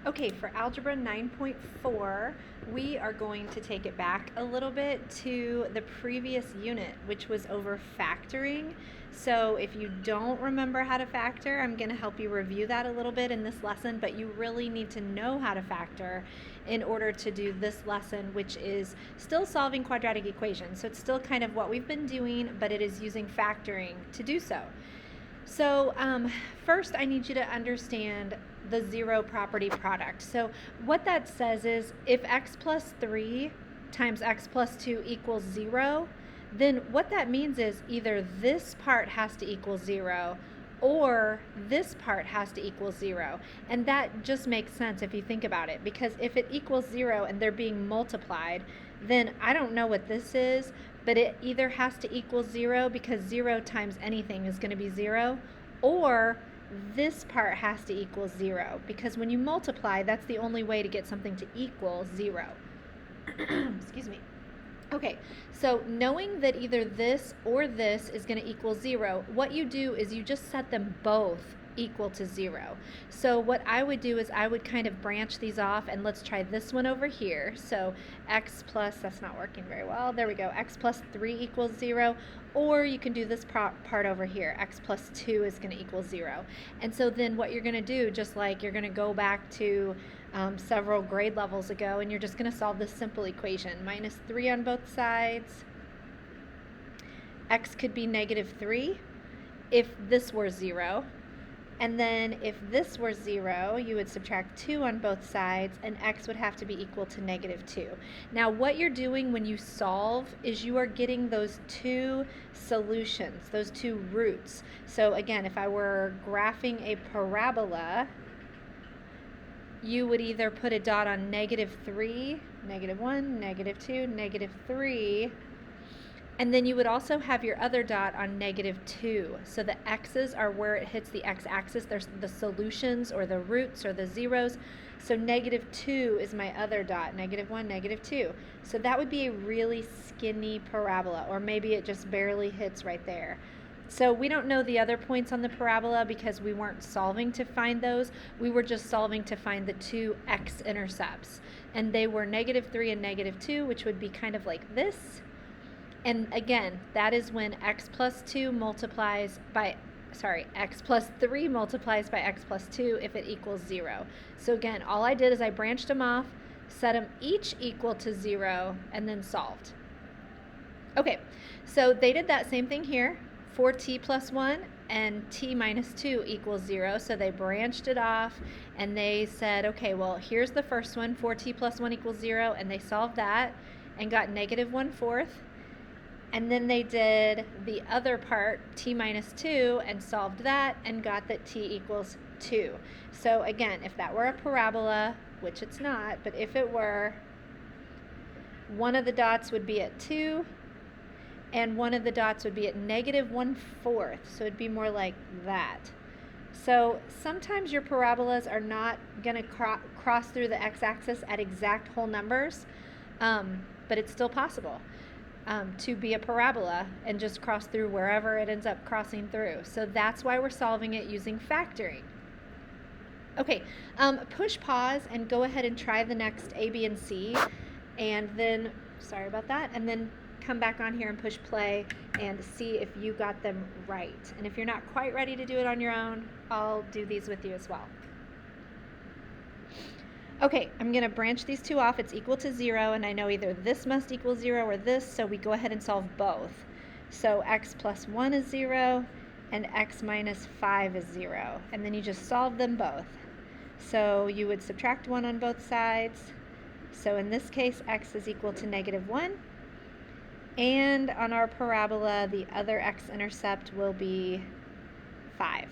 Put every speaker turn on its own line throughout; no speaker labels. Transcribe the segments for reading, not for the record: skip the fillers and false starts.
Okay, for Algebra 9.4, we are going to take it back a little bit to the previous unit, which was over factoring. So if you don't remember how to factor, I'm going to help you review that a little bit in this lesson, but you really need to know how to factor in order to do this lesson, which is still solving quadratic equations. So it's still kind of what we've been doing, but it is using factoring to do so. So first I need you to understand the zero property product. So what that says is if x plus 3 times x plus 2 equals 0, then what that means is either this part has to equal 0 or this part has to equal 0. And that just makes sense if you think about it, because if it equals 0 and they're being multiplied, then I don't know what this is, but it either has to equal 0 because 0 times anything is going to be 0, or this part has to equal 0 because when you multiply, that's the only way to get something to equal 0. Excuse me. Okay, so knowing that either this or this is going to equal 0, what you do is you just set them both equal to 0. So what I would do is I would kind of branch these off, and let's try this one over here. So x plus, that's not working very well, there we go, x plus 3 equals 0, or you can do this part over here, x plus 2 is going to equal 0. And so then what you're going to do, just like you're going to go back to several grade levels ago, and you're just going to solve this simple equation, minus 3 on both sides. X could be negative 3 if this were 0. And then if this were 0, you would subtract 2 on both sides, and x would have to be equal to negative 2. Now what you're doing when you solve is you are getting those two solutions, those two roots. So again, if I were graphing a parabola, you would either put a dot on negative 3, negative 1, negative 2, negative 3, and then you would also have your other dot on negative 2. So the x's are where it hits the x-axis. There's the solutions or the roots or the zeros. So negative 2 is my other dot, negative 1, negative 2. So that would be a really skinny parabola, or maybe it just barely hits right there. So we don't know the other points on the parabola because we weren't solving to find those. We were just solving to find the two x-intercepts. And they were negative 3 and negative 2, which would be kind of like this. And again, that is when x plus 2 multiplies by, x plus 3 multiplies by x plus 2 if it equals 0. So again, all I did is I branched them off, set them each equal to 0, and then solved. Okay, so they did that same thing here. 4t plus 1 and t minus 2 equals 0. So they branched it off and they said, okay, well, here's the first one, 4t plus 1 equals 0, and they solved that and got negative 1/4. And then they did the other part, t minus 2, and solved that and got that t equals 2. So again, if that were a parabola, which it's not, but if it were, one of the dots would be at 2, and one of the dots would be at negative 1/4. So it'd be more like that. So sometimes your parabolas are not going to cross through the x-axis at exact whole numbers, but it's still possible. To be a parabola and just cross through wherever it ends up crossing through. So that's why we're solving it using factoring. Okay, push pause and go ahead and try the next A, B, and C, and then, sorry about that, and then come back on here and push play and see if you got them right. And if you're not quite ready to do it on your own, I'll do these with you as well. Okay, I'm going to branch these two off. It's equal to 0, and I know either this must equal 0 or this, so we go ahead and solve both. So x plus 1 is 0, and x minus 5 is 0. And then you just solve them both. So you would subtract 1 on both sides. So in this case, x is equal to negative 1. And on our parabola, the other x-intercept will be 5.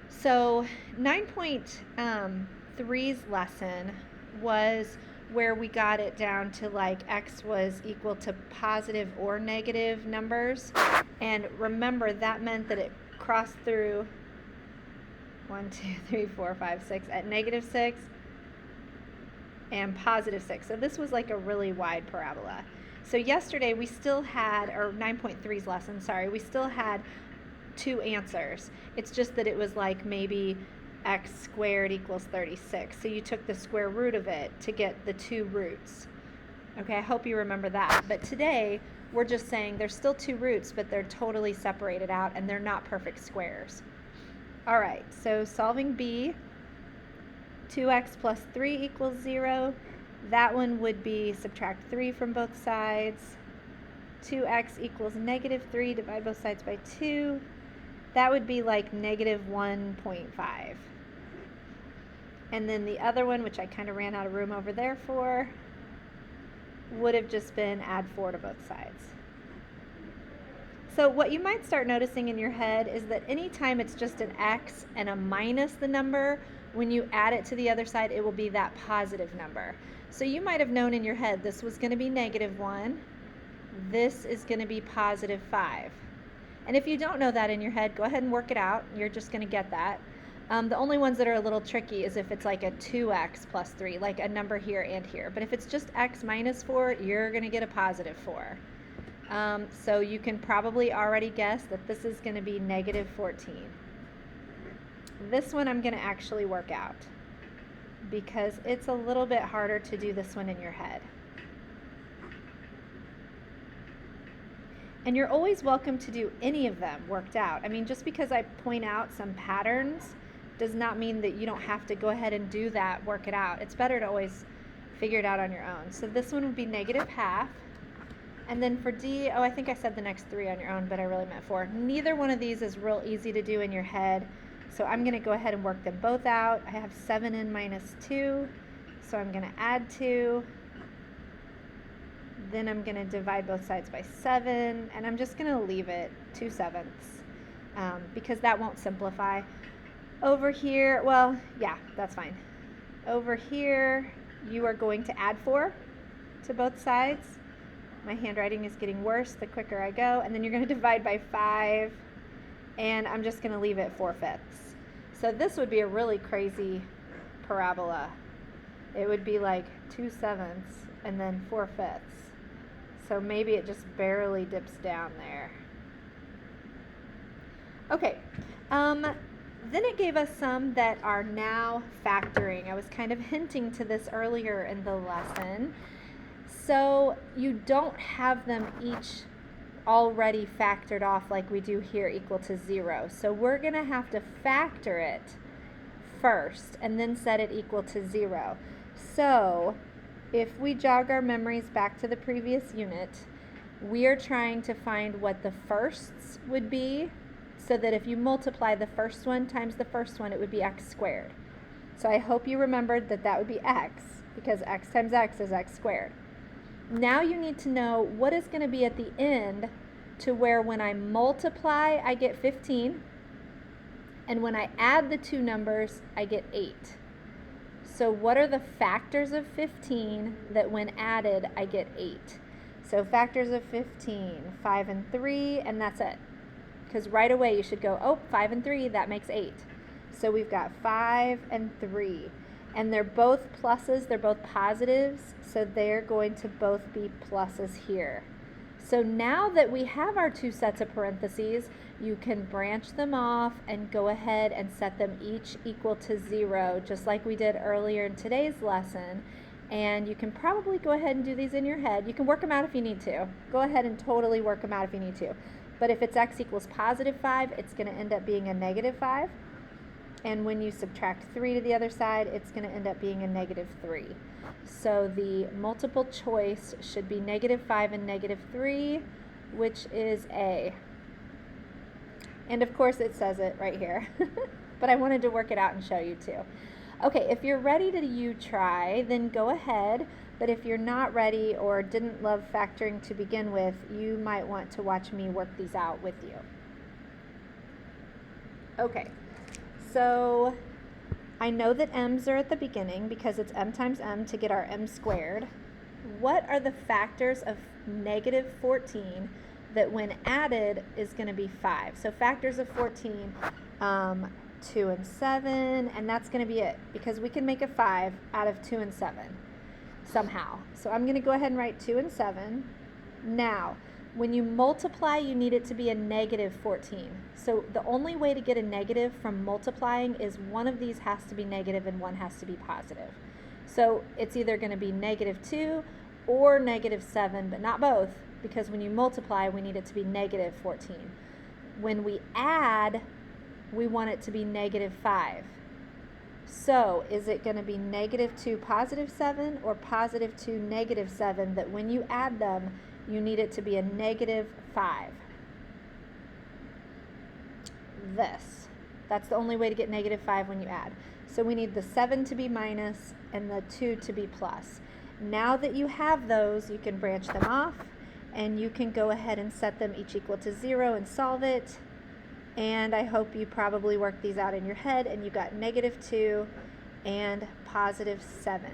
So 9.3's lesson was where we got it down to like x was equal to positive or negative numbers. And remember, that meant that it crossed through 1, 2, 3, 4, 5, 6 at negative 6 and positive 6. So this was like a really wide parabola. So yesterday we still had, or 9.3's lesson, sorry, we still had two answers. It's just that it was like maybe x squared equals 36. So you took the square root of it to get the two roots. Okay, I hope you remember that. But today, we're just saying there's still two roots, but they're totally separated out and they're not perfect squares. All right, so solving B, 2x plus 3 equals 0. That one would be subtract 3 from both sides. 2x equals negative 3, divide both sides by 2. That would be like negative 1.5. And then the other one, which I kind of ran out of room over there for, would have just been add 4 to both sides. So what you might start noticing in your head is that anytime it's just an x and a minus the number, when you add it to the other side, it will be that positive number. So you might have known in your head this was going to be negative 1, this is going to be positive 5. And if you don't know that in your head, go ahead and work it out. You're just going to get that. The only ones that are a little tricky is if it's like a 2x plus 3, like a number here and here. But if it's just x minus 4, you're going to get a positive 4. So you can probably already guess that this is going to be negative 14. This one I'm going to actually work out because it's a little bit harder to do this one in your head. And you're always welcome to do any of them worked out. I mean, just because I point out some patterns does not mean that you don't have to go ahead and do that, work it out. It's better to always figure it out on your own. So this one would be negative half. And then for D, I think I said the next 3 on your own, but I really meant 4. Neither one of these is real easy to do in your head. So I'm going to go ahead and work them both out. I have 7n minus 2, so I'm going to add 2. Then I'm going to divide both sides by 7, and I'm just going to leave it 2/7 because that won't simplify. Over here, well, yeah, that's fine. Over here, you are going to add 4 to both sides. My handwriting is getting worse the quicker I go. And then you're going to divide by 5, and I'm just going to leave it 4/5. So this would be a really crazy parabola. It would be like 2/7 and then 4/5. So maybe it just barely dips down there. Okay, then it gave us some that are now factoring. I was kind of hinting to this earlier in the lesson. So you don't have them each already factored off like we do here equal to 0. So we're going to have to factor it first and then set it equal to 0. So if we jog our memories back to the previous unit, we are trying to find what the firsts would be, so that if you multiply the first one times the first one, it would be x squared. So I hope you remembered that that would be x, because x times x is x squared. Now you need to know what is going to be at the end to where when I multiply, I get 15, and when I add the two numbers, I get 8. So what are the factors of 15 that when added, I get 8? So factors of 15, 5 and 3, and that's it. Because right away you should go, oh, 5 and 3, that makes 8. So we've got 5 and 3. And they're both pluses, they're both positives, so they're going to both be pluses here. So now that we have our two sets of parentheses, you can branch them off and go ahead and set them each equal to 0, just like we did earlier in today's lesson. And you can probably go ahead and do these in your head. You can work them out if you need to. Go ahead and totally work them out if you need to. But if it's x equals positive 5, it's going to end up being a negative 5. And when you subtract 3 to the other side, it's going to end up being a negative 3. So the multiple choice should be negative 5 and negative 3, which is A. And of course it says it right here. But I wanted to work it out and show you too. Okay, if you're ready to try, then go ahead. But if you're not ready or didn't love factoring to begin with, you might want to watch me work these out with you. Okay. So I know that m's are at the beginning because it's m times m to get our m squared. What are the factors of negative 14 that when added is going to be 5? So factors of 14, 2 and 7, and that's going to be it because we can make a 5 out of 2 and 7 somehow. So I'm going to go ahead and write 2 and 7. Now, When you multiply, you need it to be a negative 14. So the only way to get a negative from multiplying is one of these has to be negative and one has to be positive. So it's either going to be negative 2 or negative 7, but not both, because when you multiply, we need it to be negative 14. When we add, we want it to be negative 5. So is it going to be negative 2 positive 7 or positive 2 negative 7 that when you add them, you need it to be a negative 5? That's the only way to get negative 5 when you add. So we need the 7 to be minus and the 2 to be plus. Now that you have those, you can branch them off and you can go ahead and set them each equal to 0 and solve it. And I hope you probably worked these out in your head and you got negative 2 and positive 7.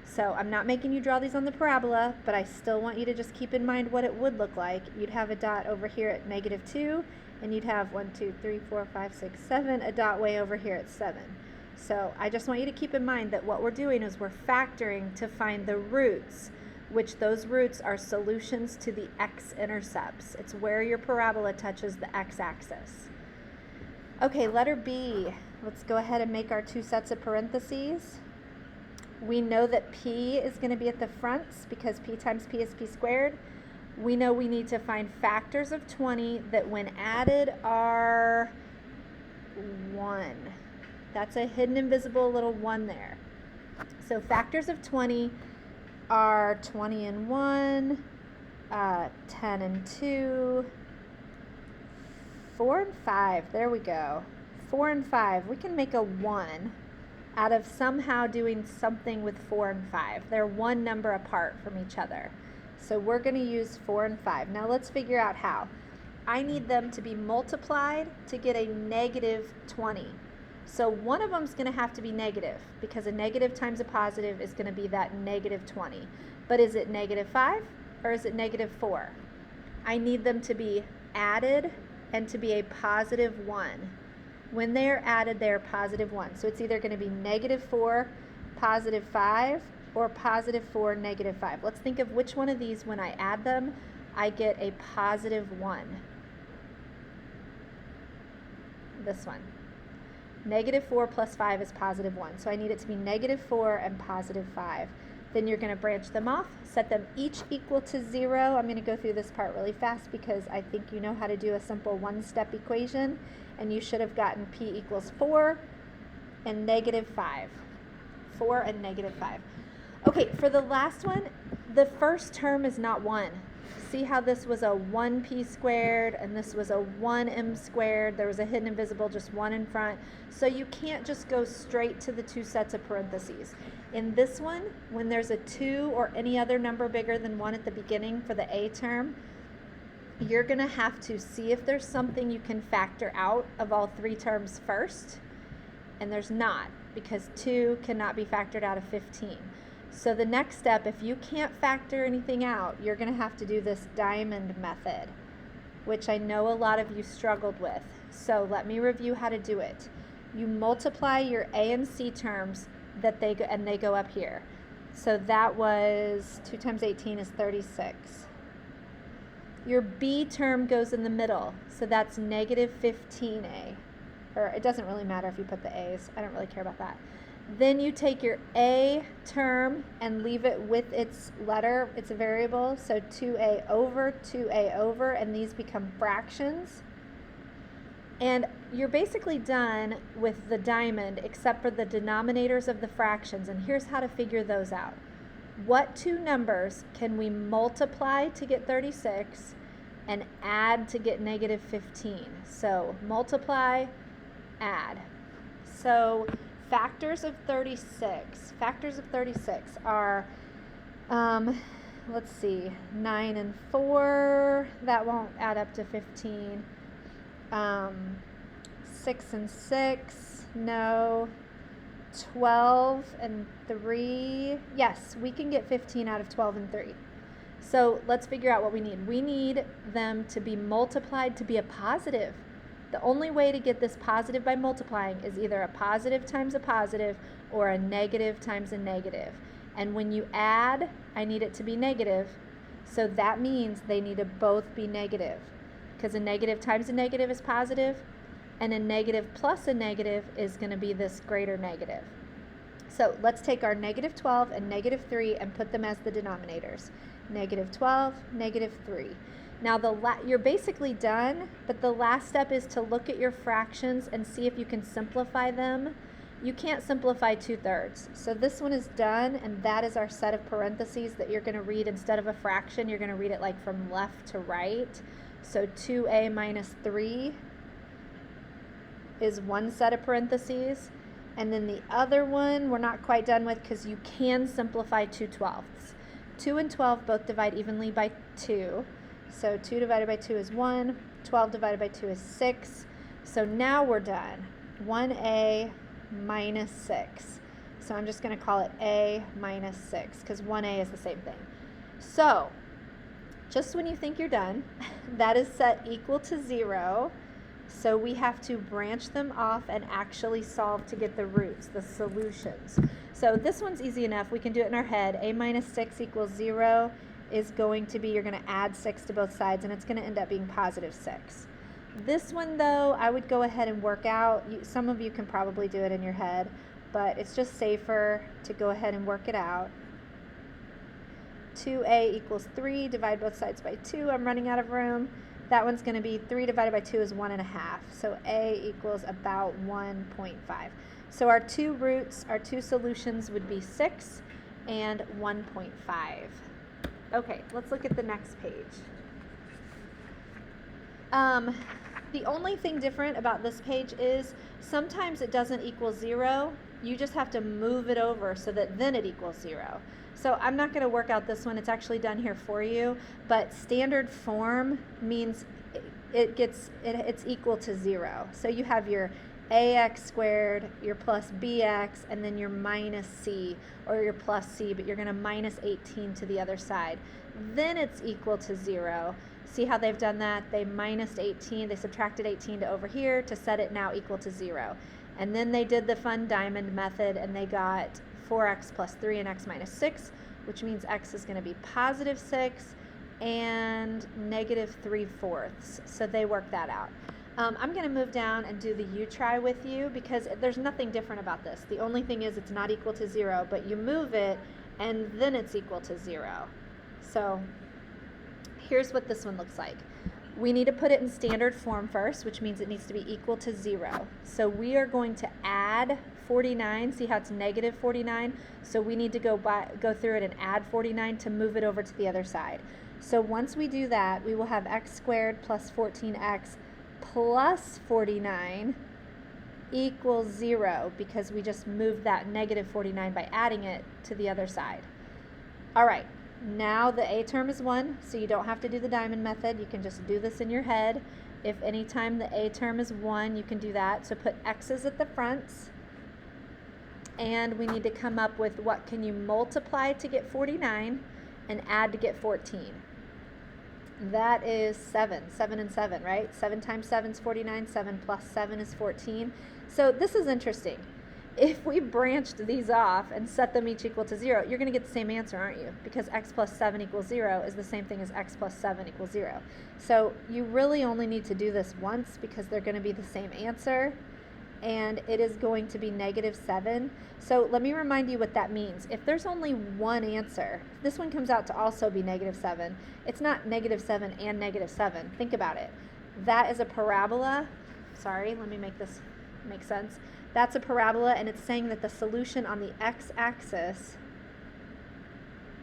So I'm not making you draw these on the parabola, but I still want you to just keep in mind what it would look like. You'd have a dot over here at negative 2, and you'd have 1, 2, 3, 4, 5, 6, 7, a dot way over here at 7. So I just want you to keep in mind that what we're doing is we're factoring to find the roots, which those roots are solutions to the x-intercepts. It's where your parabola touches the x-axis. Okay, letter B. Let's go ahead and make our two sets of parentheses. We know that p is going to be at the fronts because p times p is p squared. We know we need to find factors of 20 that when added are 1. That's a hidden invisible little 1 there. So factors of 20 are 20 and 1, 10 and 2, 4 and 5. There we go. 4 and 5. We can make a 1 out of somehow doing something with 4 and 5. They're one number apart from each other. So we're going to use 4 and 5. Now let's figure out how. I need them to be multiplied to get a negative 20. So one of them is going to have to be negative because a negative times a positive is going to be that negative 20. But is it negative 5 or is it negative 4? I need them to be added and to be a positive 1. When they are added, they are positive 1. So it's either going to be negative 4, positive 5, or positive 4, negative 5. Let's think of which one of these, when I add them, I get a positive 1. This one. Negative 4 plus 5 is positive 1. So I need it to be negative 4 and positive 5. Then you're going to branch them off, set them each equal to 0. I'm going to go through this part really fast because I think you know how to do a simple one-step equation. And you should have gotten p equals 4 and negative 5. 4 and negative 5. Okay, for the last one, the first term is not 1. See how this was a 1p squared and this was a 1m squared. There was a hidden invisible, just 1 in front. So you can't just go straight to the two sets of parentheses. In this one, when there's a 2 or any other number bigger than 1 at the beginning for the a term, you're going to have to see if there's something you can factor out of all three terms first. And there's not, because 2 cannot be factored out of 15. So the next step, if you can't factor anything out, you're going to have to do this diamond method, which I know a lot of you struggled with. So let me review how to do it. You multiply your a and c terms and they go up here. So that was 2 times 18 is 36. Your b term goes in the middle, so that's negative 15a. Or it doesn't really matter if you put the a's. I don't really care about that. Then you take your a term and leave it with its letter. It's a variable, so 2a over, and these become fractions. And you're basically done with the diamond except for the denominators of the fractions, and here's how to figure those out. What two numbers can we multiply to get 36 and add to get negative 15? So multiply, add. So factors of 36 are, let's see, 9 and 4, that won't add up to 15. 6 and 6, no. 12 and 3, yes, we can get 15 out of 12 and 3. So let's figure out what we need. We need them to be multiplied to be a positive. The only way to get this positive by multiplying is either a positive times a positive or a negative times a negative. And when you add, I need it to be negative. So that means they need to both be negative, because a negative times a negative is positive, and a negative plus a negative is going to be this greater negative. So let's take our negative 12 and negative 3 and put them as the denominators. Negative 12, negative 3. Now you're basically done, but the last step is to look at your fractions and see if you can simplify them. You can't simplify 2/3. So this one is done, and that is our set of parentheses that you're going to read. Instead of a fraction, you're going to read it like from left to right. So 2a minus 3 is one set of parentheses. And then the other one we're not quite done with because you can simplify 2/12. 2 and 12 both divide evenly by 2. So 2 divided by 2 is 1. 12 divided by 2 is 6. So now we're done. 1a minus 6. So I'm just going to call it a minus 6 because 1a is the same thing. So just when you think you're done, that is set equal to 0. So we have to branch them off and actually solve to get the roots, the solutions. So this one's easy enough. We can do it in our head. A minus 6 equals 0 is going to be, you're going to add 6 to both sides, and it's going to end up being positive 6. This one, though, I would go ahead and work out. Some of you can probably do it in your head, but it's just safer to go ahead and work it out. 2a equals 3. Divide both sides by 2. I'm running out of room. That one's going to be 3 divided by 2 is 1.5. So a equals about 1.5. So our two roots, our two solutions would be 6 and 1.5. Okay, let's look at the next page. The only thing different about this page is sometimes it doesn't equal 0. You just have to move it over so that then it equals 0. So I'm not going to work out this one. It's actually done here for you. But standard form means it's equal to 0. So you have your ax squared, your plus bx, and then your minus c, or your plus c, but you're going to minus 18 to the other side. Then it's equal to 0. See how they've done that? They minus 18, they subtracted 18 to over here to set it now equal to 0. And then they did the fun diamond method, and they got 4x plus 3 and x minus 6, which means x is going to be positive 6 and negative 3/4. So they worked that out. I'm going to move down and do the you try with you because there's nothing different about this. The only thing is it's not equal to 0, but you move it and then it's equal to 0. So here's what this one looks like. We need to put it in standard form first, which means it needs to be equal to 0. So we are going to add 49. See how it's negative 49? So we need to go through it and add 49 to move it over to the other side. So once we do that, we will have x squared plus 14x plus 49 equals 0 because we just moved that negative 49 by adding it to the other side. All right. Now the a term is 1, so you don't have to do the diamond method. You can just do this in your head. If anytime the a term is 1, you can do that. So put x's at the fronts. And we need to come up with what can you multiply to get 49 and add to get 14. That is 7. 7 and 7, right? 7 times 7 is 49. 7 plus 7 is 14. So this is interesting. If we branched these off and set them each equal to 0, you're going to get the same answer, aren't you? Because x plus 7 equals 0 is the same thing as x plus 7 equals 0. So you really only need to do this once because they're going to be the same answer, and it is going to be negative 7. So let me remind you what that means. If there's only one answer, if this one comes out to also be negative 7, it's not negative 7 and negative 7. Think about it. That is a parabola. Sorry, let me make this make sense. That's a parabola, and it's saying that the solution on the x-axis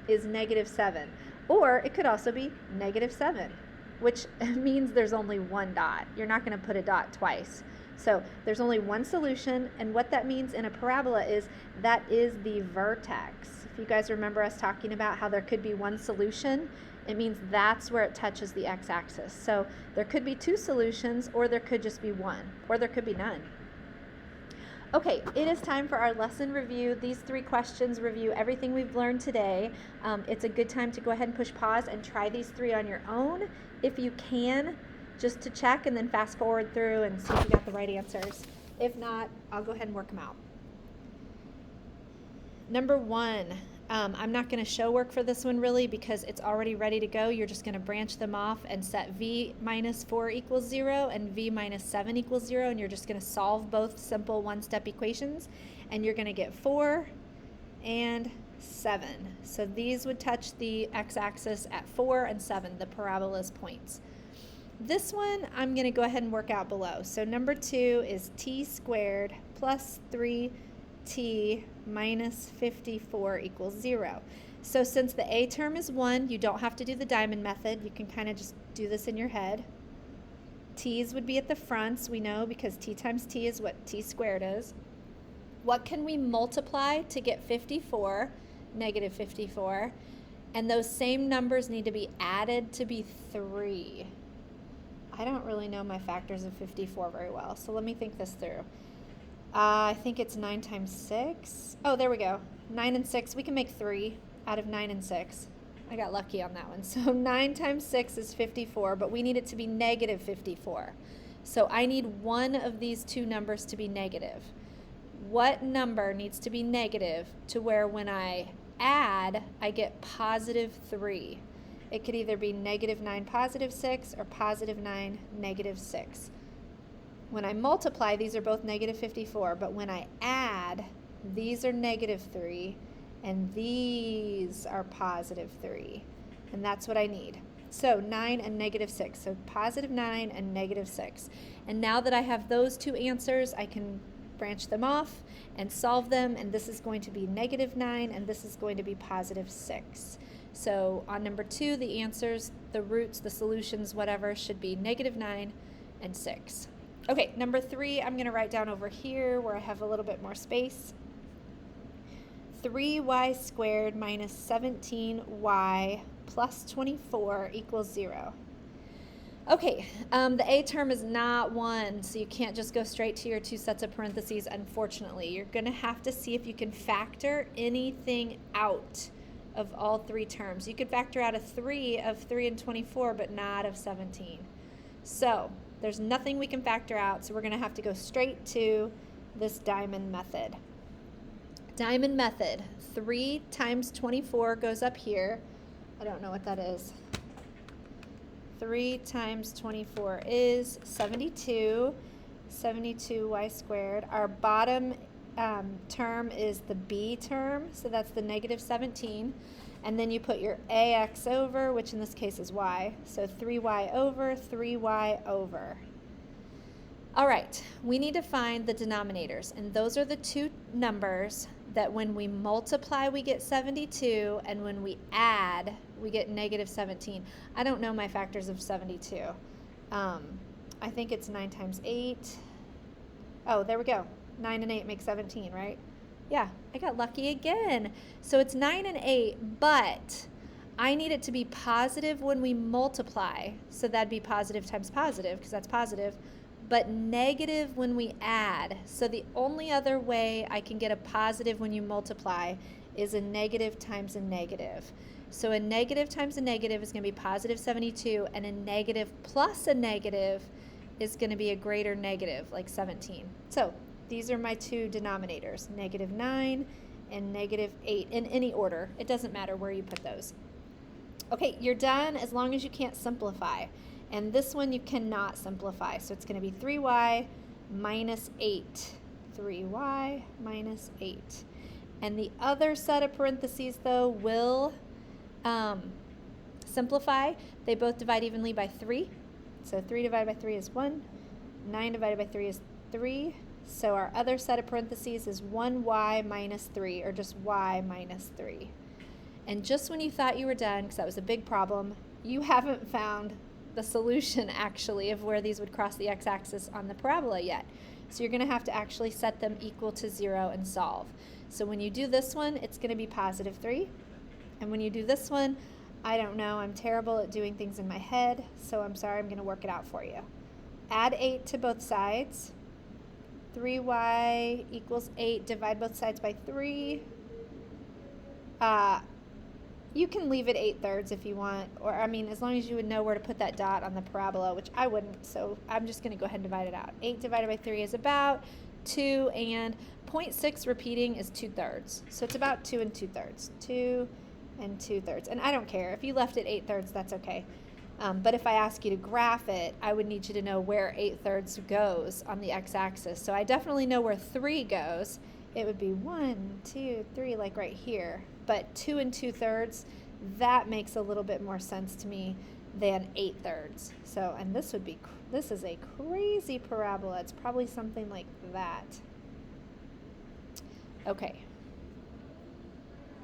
is negative 7. Or it could also be negative 7, which means there's only one dot. You're not going to put a dot twice. So there's only one solution, and what that means in a parabola is that is the vertex. If you guys remember us talking about how there could be one solution, it means that's where it touches the x-axis. So there could be two solutions, or there could just be one, or there could be none. Okay, it is time for our lesson review. These 3 questions review everything we've learned today. It's a good time to go ahead and push pause and try these 3 on your own if you can, just to check, and then fast forward through and see if you got the right answers. If not, I'll go ahead and work them out. Number 1, I'm not going to show work for this one really because it's already ready to go. You're just going to branch them off and set v minus 4 equals 0 and v minus 7 equals 0, and you're just going to solve both simple one-step equations, and you're going to get 4 and 7. So these would touch the x-axis at 4 and 7, the parabola's points. This one I'm going to go ahead and work out below. So number 2 is t squared plus 3t minus 54 equals 0. So since the a term is 1, you don't have to do the diamond method. You can kind of just do this in your head. T's would be at the fronts, we know, because t times t is what t squared is. What can we multiply to get 54, negative 54? And those same numbers need to be added to be 3. I don't really know my factors of 54 very well, so let me think this through. I think it's 9 times 6. Oh, there we go. 9 and 6. We can make 3 out of 9 and 6. I got lucky on that one. So 9 times 6 is 54, but we need it to be negative 54. So I need one of these two numbers to be negative. What number needs to be negative to where when I add, I get positive 3? It could either be negative 9 positive 6 or positive 9 negative 6. When I multiply, these are both negative 54, but when I add, these are negative 3, and these are positive 3, and that's what I need. So 9 and negative 6, so positive 9 and negative 6. And now that I have those two answers, I can branch them off and solve them, and this is going to be negative 9, and this is going to be positive 6. So on number 2, the answers, the roots, the solutions, whatever, should be negative 9 and 6. Okay, number 3, I'm going to write down over here where I have a little bit more space. 3y squared minus 17y plus 24 equals 0. Okay, the a term is not 1, so you can't just go straight to your two sets of parentheses, unfortunately. You're going to have to see if you can factor anything out of all three terms. You could factor out a 3 of 3 and 24, but not of 17. So there's nothing we can factor out, so we're going to have to go straight to this diamond method. Diamond method, 3 times 24 goes up here. I don't know what that is. 3 times 24 is 72, 72y squared. Our bottom term is the b term, so that's the negative 17. And then you put your ax over, which in this case is y. So 3y over, 3y over. All right, we need to find the denominators, and those are the two numbers that when we multiply we get 72, and when we add we get negative 17. I don't know my factors of 72. I think it's 9 times 8. Oh, there we go. 9 and 8 make 17, right? Yeah, I got lucky again. So it's 9 and 8, but I need it to be positive when we multiply. So that'd be positive times positive, because that's positive, but negative when we add. So the only other way I can get a positive when you multiply is a negative times a negative. So a negative times a negative is going to be positive 72, and a negative plus a negative is going to be a greater negative, like 17. So these are my two denominators, negative 9 and negative 8, in any order. It doesn't matter where you put those. Okay, you're done as long as you can't simplify. And this one you cannot simplify, so it's going to be 3y minus 8. 3y minus 8. And the other set of parentheses, though, will simplify. They both divide evenly by 3. So 3 divided by 3 is 1. 9 divided by 3 is 3. So our other set of parentheses is 1y minus 3, or just y minus 3. And just when you thought you were done, because that was a big problem, you haven't found the solution, actually, of where these would cross the x-axis on the parabola yet. So you're going to have to actually set them equal to 0 and solve. So when you do this one, it's going to be positive 3. And when you do this one, I don't know, I'm terrible at doing things in my head, so I'm sorry, I'm going to work it out for you. Add 8 to both sides. 3y equals 8, divide both sides by 3. You can leave it 8/3 if you want, or I mean, as long as you would know where to put that dot on the parabola, which I wouldn't, so I'm just going to go ahead and divide it out. 8 divided by 3 is about 2 and 0.6 repeating is 2/3. So it's about 2 and 2/3. 2 and 2/3. And I don't care. If you left it 8/3, that's okay. But if I ask you to graph it, I would need you to know where 8/3 goes on the x-axis. So I definitely know where 3 goes. It would be 1, 2, 3, like right here. But 2 and 2/3, that makes a little bit more sense to me than 8/3. So, and this is a crazy parabola. It's probably something like that. Okay.